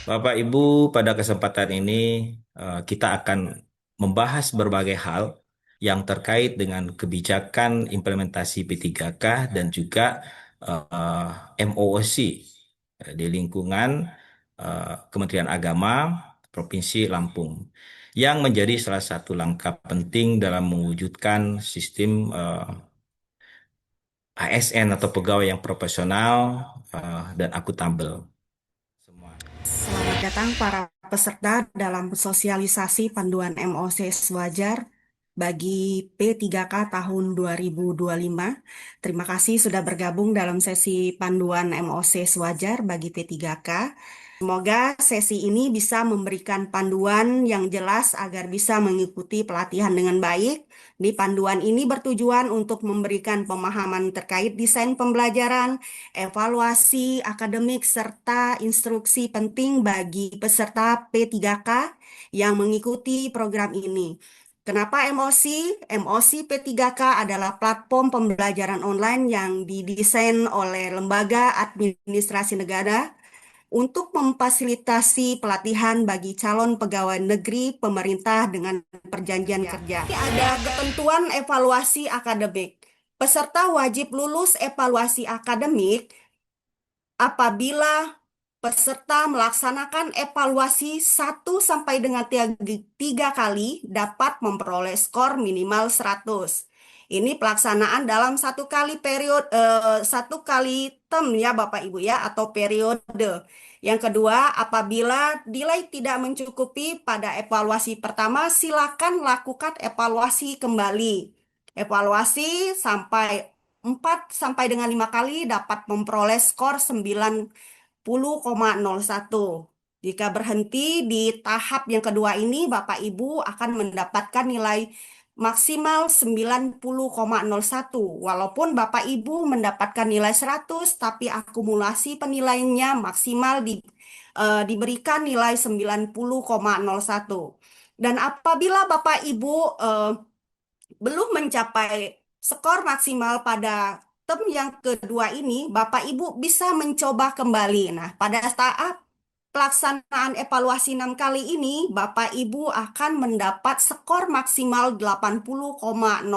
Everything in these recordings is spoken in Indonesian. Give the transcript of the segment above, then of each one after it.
Bapak Ibu, pada kesempatan ini kita akan membahas berbagai hal yang terkait dengan kebijakan implementasi P3K dan juga MOOC di lingkungan Kementerian Agama Provinsi Lampung yang menjadi salah satu langkah penting dalam mewujudkan sistem ASN atau pegawai yang profesional dan akuntabel. Semua. Selamat datang para peserta dalam sosialisasi panduan MOC Sewajar bagi P3K tahun 2025. Terima kasih sudah bergabung dalam sesi panduan MOC Sewajar bagi P3K. Semoga sesi ini bisa memberikan panduan yang jelas agar bisa mengikuti pelatihan dengan baik. Di panduan ini bertujuan untuk memberikan pemahaman terkait desain pembelajaran, evaluasi akademik, serta instruksi penting bagi peserta P3K yang mengikuti program ini. Kenapa MOC? MOC P3K adalah platform pembelajaran online yang didesain oleh Lembaga Administrasi Negara untuk memfasilitasi pelatihan bagi calon pegawai negeri pemerintah dengan perjanjian kerja. Ini ada ketentuan evaluasi akademik. Peserta wajib lulus evaluasi akademik apabila peserta melaksanakan evaluasi 1 sampai dengan 3 kali dapat memperoleh skor minimal 100. Ini pelaksanaan dalam 1 kali term ya Bapak Ibu ya atau periode. Yang kedua, apabila nilai tidak mencukupi pada evaluasi pertama, silakan lakukan evaluasi kembali. Evaluasi sampai 4 sampai dengan 5 kali dapat memperoleh skor 90,01. Jika berhenti di tahap yang kedua ini, Bapak Ibu akan mendapatkan nilai maksimal 90,01. Walaupun Bapak Ibu mendapatkan nilai 100, tapi akumulasi penilaiannya maksimal diberikan nilai 90,01. Dan apabila Bapak Ibu belum mencapai skor maksimal pada term yang kedua ini, Bapak Ibu bisa mencoba kembali. Nah, pada saat pelaksanaan evaluasi 6 kali ini, Bapak Ibu akan mendapat skor maksimal 80,01.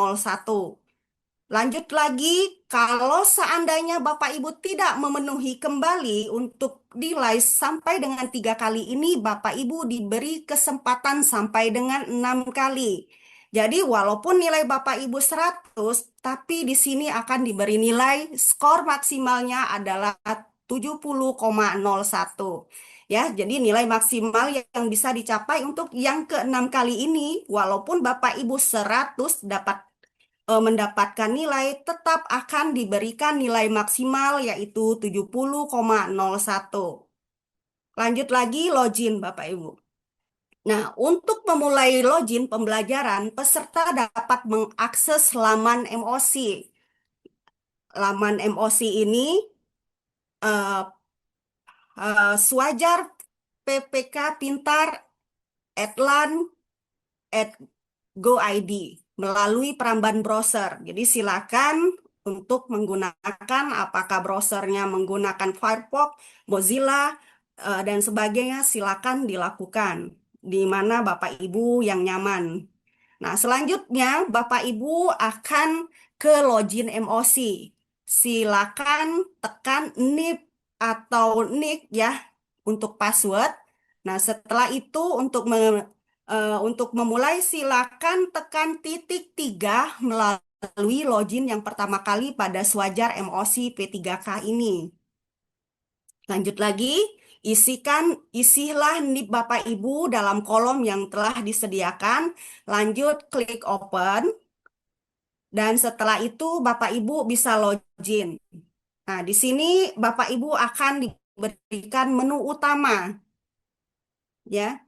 Lanjut lagi, kalau seandainya Bapak Ibu tidak memenuhi kembali untuk nilai sampai dengan 3 kali ini, Bapak Ibu diberi kesempatan sampai dengan 6 kali. Jadi walaupun nilai Bapak Ibu 100, tapi di sini akan diberi nilai skor maksimalnya adalah 70,01. Ya, jadi nilai maksimal yang bisa dicapai untuk yang keenam kali ini, walaupun Bapak Ibu 100 mendapatkan nilai, tetap akan diberikan nilai maksimal yaitu 70,01. Lanjut lagi login Bapak Ibu. Nah, untuk memulai login pembelajaran, peserta dapat mengakses laman MOC. Laman MOC ini eh, Sewajar PPK Pintar Edlan @go.id melalui peramban browser. Jadi silakan untuk menggunakan apakah browsernya menggunakan Firefox, Mozilla, dan sebagainya silakan dilakukan di mana Bapak Ibu yang nyaman. Nah, selanjutnya Bapak Ibu akan ke login MOC. Silakan tekan NIP atau NIK ya untuk password. Nah, setelah itu untuk memulai silakan tekan titik 3 melalui login yang pertama kali pada Sewajar MOC P3K ini. Lanjut lagi, isilah NIP Bapak Ibu dalam kolom yang telah disediakan. Lanjut klik open dan setelah itu Bapak Ibu bisa login. Nah, di sini Bapak Ibu akan diberikan menu utama ya.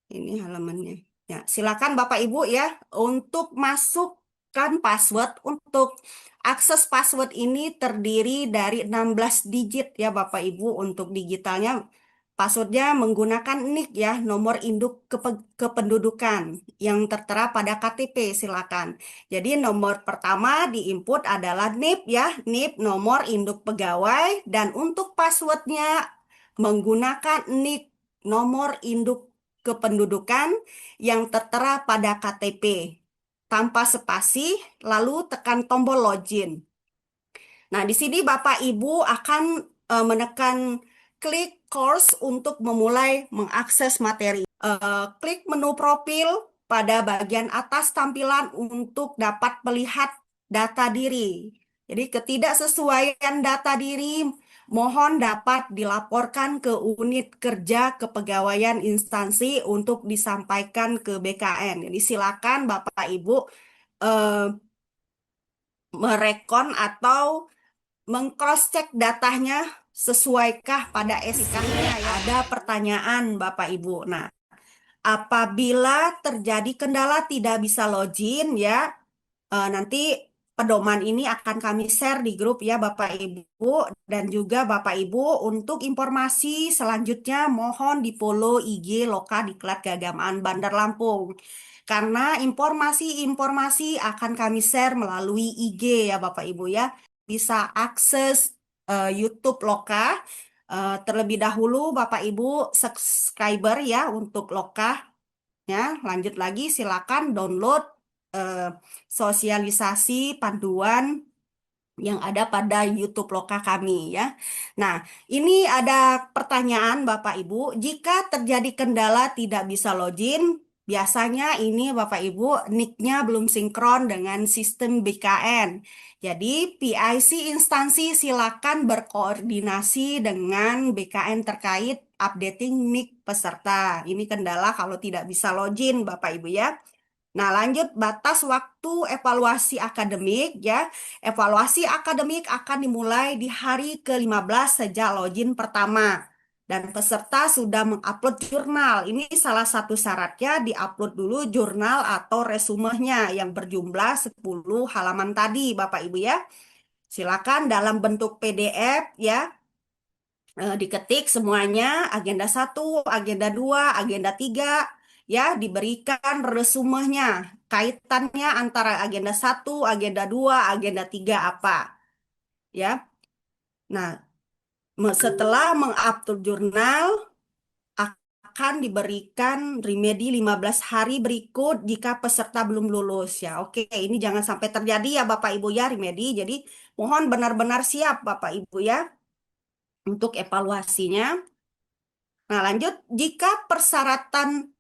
Ini halamannya. Ya, silakan Bapak Ibu ya untuk masukkan password. Untuk akses password ini terdiri dari 16 digit ya Bapak Ibu. Untuk digitalnya passwordnya menggunakan NIK ya, nomor induk kependudukan yang tertera pada KTP silakan. Jadi nomor pertama diinput adalah NIP ya, NIP nomor induk pegawai, dan untuk passwordnya menggunakan NIK nomor induk kependudukan yang tertera pada KTP tanpa spasi, lalu tekan tombol login. Nah, di sini Bapak Ibu akan menekan klik course untuk memulai mengakses materi. Klik menu profil pada bagian atas tampilan untuk dapat melihat data diri. Jadi ketidaksesuaian data diri mohon dapat dilaporkan ke unit kerja kepegawaian instansi untuk disampaikan ke BKN. Jadi silakan Bapak Ibu eh, merekon atau mengcross-check datanya sesuaikah pada SK-nya ya. Ada pertanyaan Bapak Ibu. Nah, apabila terjadi kendala tidak bisa login ya, nanti pedoman ini akan kami share di grup ya Bapak Ibu dan juga Bapak Ibu untuk informasi selanjutnya mohon di follow IG Loka Diklat Keagamaan Bandar Lampung. Karena informasi-informasi akan kami share melalui IG ya Bapak Ibu ya. Bisa akses YouTube Loka. Terlebih dahulu Bapak Ibu subscriber ya untuk Loka. Ya, lanjut lagi silakan download eh, sosialisasi panduan yang ada pada YouTube Loka kami ya. Nah, ini ada pertanyaan Bapak Ibu, jika terjadi kendala tidak bisa login, biasanya ini Bapak Ibu nicknya belum sinkron dengan sistem BKN. Jadi PIC instansi silakan berkoordinasi dengan BKN terkait updating nick peserta. Ini kendala kalau tidak bisa login Bapak Ibu ya. Nah, lanjut batas waktu evaluasi akademik ya. Evaluasi akademik akan dimulai di hari ke-15 sejak login pertama. Dan peserta sudah mengupload jurnal. Ini salah satu syaratnya diupload dulu jurnal atau resumenya yang berjumlah 10 halaman tadi, Bapak Ibu ya. Silakan dalam bentuk PDF ya. Diketik semuanya agenda satu, agenda 2, agenda 3 ya diberikan resumenya kaitannya antara agenda satu, agenda 2, agenda 3 apa ya. Nah, setelah mengupload jurnal akan diberikan remedi 15 hari berikut jika peserta belum lulus ya. Oke, ini jangan sampai terjadi ya Bapak Ibu ya remedi. Jadi mohon benar-benar siap Bapak Ibu ya untuk evaluasinya. Nah, lanjut jika persyaratan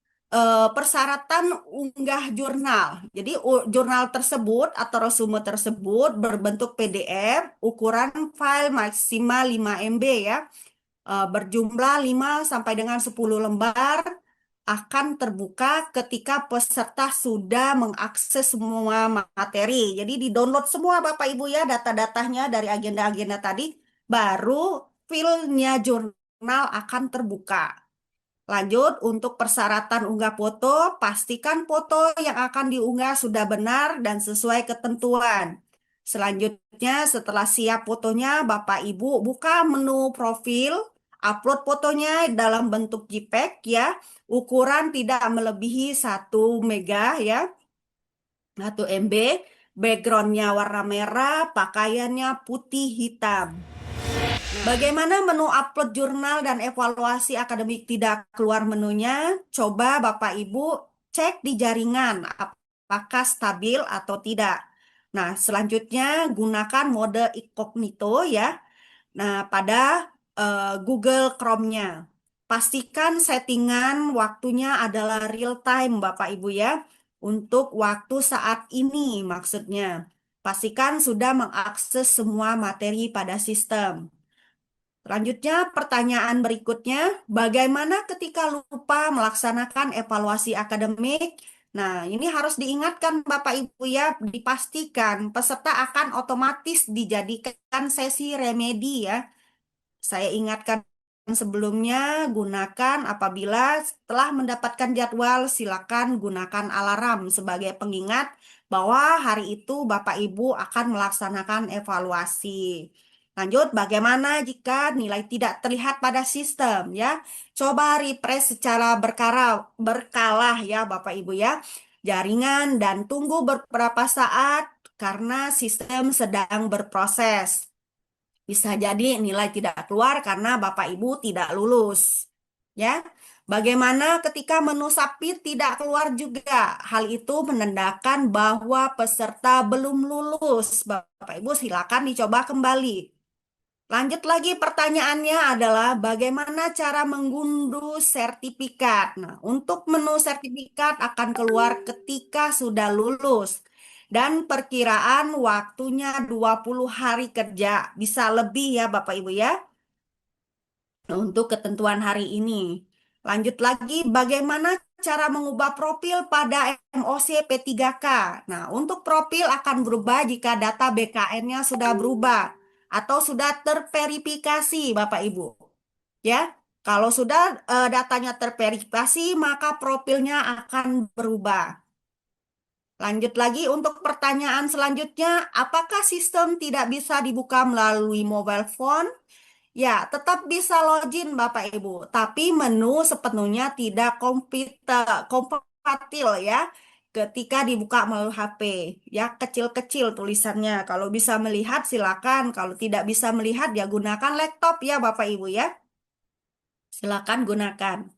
unggah jurnal. Jadi jurnal tersebut atau resume tersebut berbentuk PDF ukuran file maksimal 5 MB ya. Berjumlah 5 sampai dengan 10 lembar akan terbuka ketika peserta sudah mengakses semua materi. Jadi di-download semua Bapak Ibu ya data-datanya dari agenda-agenda tadi, baru filenya jurnal akan terbuka. Lanjut, untuk persyaratan unggah foto, pastikan foto yang akan diunggah sudah benar dan sesuai ketentuan. Selanjutnya, setelah siap fotonya, Bapak Ibu buka menu profil, upload fotonya dalam bentuk JPEG ya, ukuran tidak melebihi 1 mega ya, 1 MB, backgroundnya warna merah, pakaiannya putih hitam. Bagaimana menu upload jurnal dan evaluasi akademik tidak keluar menunya? Coba Bapak Ibu cek di jaringan apakah stabil atau tidak. Nah, selanjutnya gunakan mode incognito ya. Nah, pada Google Chrome-nya. Pastikan settingan waktunya adalah real time Bapak Ibu ya. Untuk waktu saat ini maksudnya. Pastikan sudah mengakses semua materi pada sistem. Selanjutnya, pertanyaan berikutnya, bagaimana ketika lupa melaksanakan evaluasi akademik? Nah, ini harus diingatkan Bapak Ibu ya, dipastikan peserta akan otomatis dijadikan sesi remedi ya. Saya ingatkan sebelumnya, gunakan apabila setelah mendapatkan jadwal, silakan gunakan alarm sebagai pengingat bahwa hari itu Bapak Ibu akan melaksanakan evaluasi. Lanjut, bagaimana jika nilai tidak terlihat pada sistem ya? Coba refresh secara berkala ya Bapak Ibu ya. Jaringan dan tunggu beberapa saat karena sistem sedang berproses. Bisa jadi nilai tidak keluar karena Bapak Ibu tidak lulus. Ya. Bagaimana ketika menu submit tidak keluar juga? Hal itu menandakan bahwa peserta belum lulus. Bapak Ibu silakan dicoba kembali. Lanjut lagi pertanyaannya adalah bagaimana cara mengunduh sertifikat. Nah, untuk menu sertifikat akan keluar ketika sudah lulus dan perkiraan waktunya 20 hari kerja. Bisa lebih ya Bapak Ibu ya untuk ketentuan hari ini. Lanjut lagi bagaimana cara mengubah profil pada MOC P3K. Nah, untuk profil akan berubah jika data BKN-nya sudah berubah atau sudah terverifikasi Bapak Ibu. Ya, kalau sudah datanya terverifikasi, maka profilnya akan berubah. Lanjut lagi untuk pertanyaan selanjutnya, apakah sistem tidak bisa dibuka melalui mobile phone? Ya, tetap bisa login Bapak Ibu, tapi menu sepenuhnya tidak kompatibel ya ketika dibuka melalui HP. Ya, kecil-kecil tulisannya. Kalau bisa melihat silakan, kalau tidak bisa melihat ya gunakan laptop ya Bapak Ibu ya. Silakan gunakan.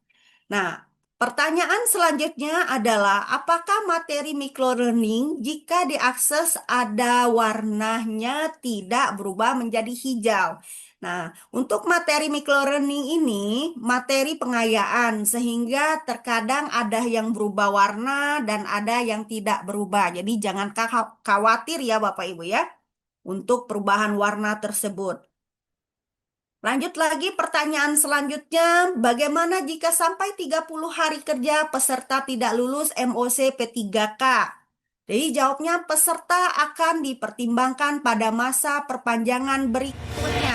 Nah, pertanyaan selanjutnya adalah apakah materi microlearning jika diakses ada warnanya tidak berubah menjadi hijau? Nah, untuk materi microlearning ini materi pengayaan sehingga terkadang ada yang berubah warna dan ada yang tidak berubah. Jadi jangan khawatir ya Bapak Ibu ya untuk perubahan warna tersebut. Lanjut lagi pertanyaan selanjutnya, bagaimana jika sampai 30 hari kerja peserta tidak lulus MOC P3K? Jadi jawabnya peserta akan dipertimbangkan pada masa perpanjangan berikutnya.